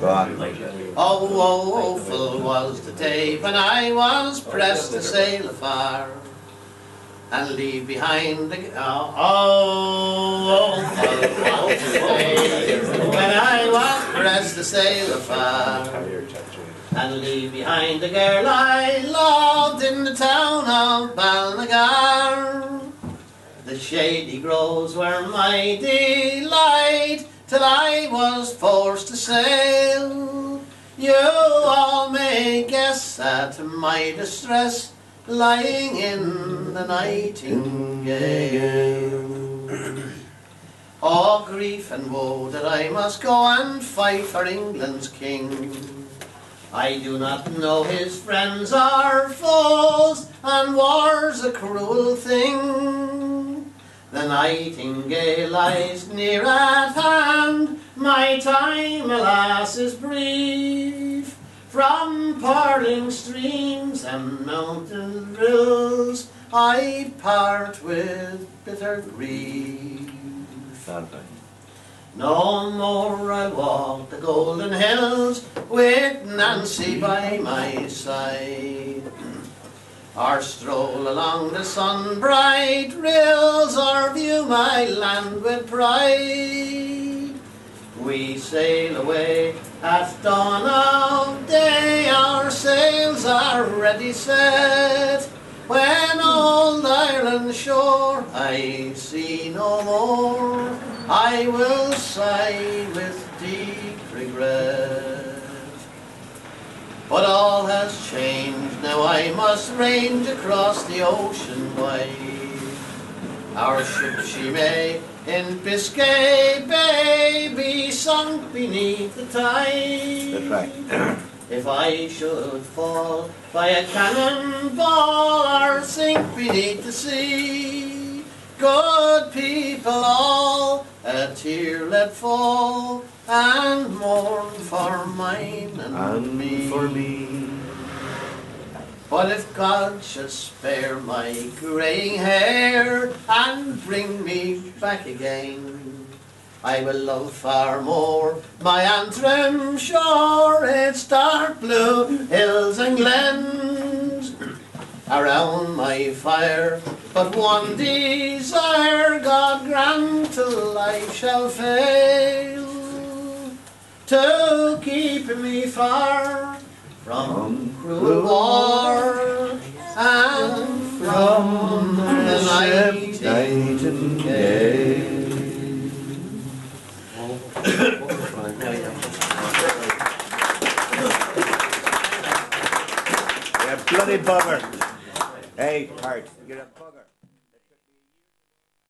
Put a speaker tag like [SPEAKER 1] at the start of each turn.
[SPEAKER 1] Go on.
[SPEAKER 2] Oh, woeful was the day when I was pressed to sail afar and leave behind the woeful was the day when I was pressed to sail afar and leave behind the girl I loved in the town of Balnagar. The shady groves were my delight till I was forced to sail. You all may guess at my distress lying in the Nightingale. Oh, grief and woe that I must go and fight for England's king. I do not know his friends or foes, and war's a cruel thing. The Nightingale lies near at hand, my time, alas, is brief. From purling streams and mountain rills, I part with bitter grief. No more I walk the golden hills with Nancy by my side, or stroll along the sun-bright rills, or view my land with pride. We sail away at dawn of day, our sails are ready set. When old Ireland's shore I see no more, I will sigh with deep regret. But all has changed, now I must range across the ocean wide. Our ship she may in Biscay Bay be sunk beneath the tide.
[SPEAKER 1] That's right.
[SPEAKER 2] If I should fall by a cannonball or sink beneath the sea, good people all, a tear let fall and mourn for mine and me.
[SPEAKER 1] For me.
[SPEAKER 2] But if God should spare my greying hair and bring me back again, I will love far more my Antrim shore, its dark blue hills and glens. Around my fire but one desire, God grant till life shall fail, to keep me far from cruel war and from the Nightingale.
[SPEAKER 1] You're a bloody bugger. Hey, Harte, you're a bugger.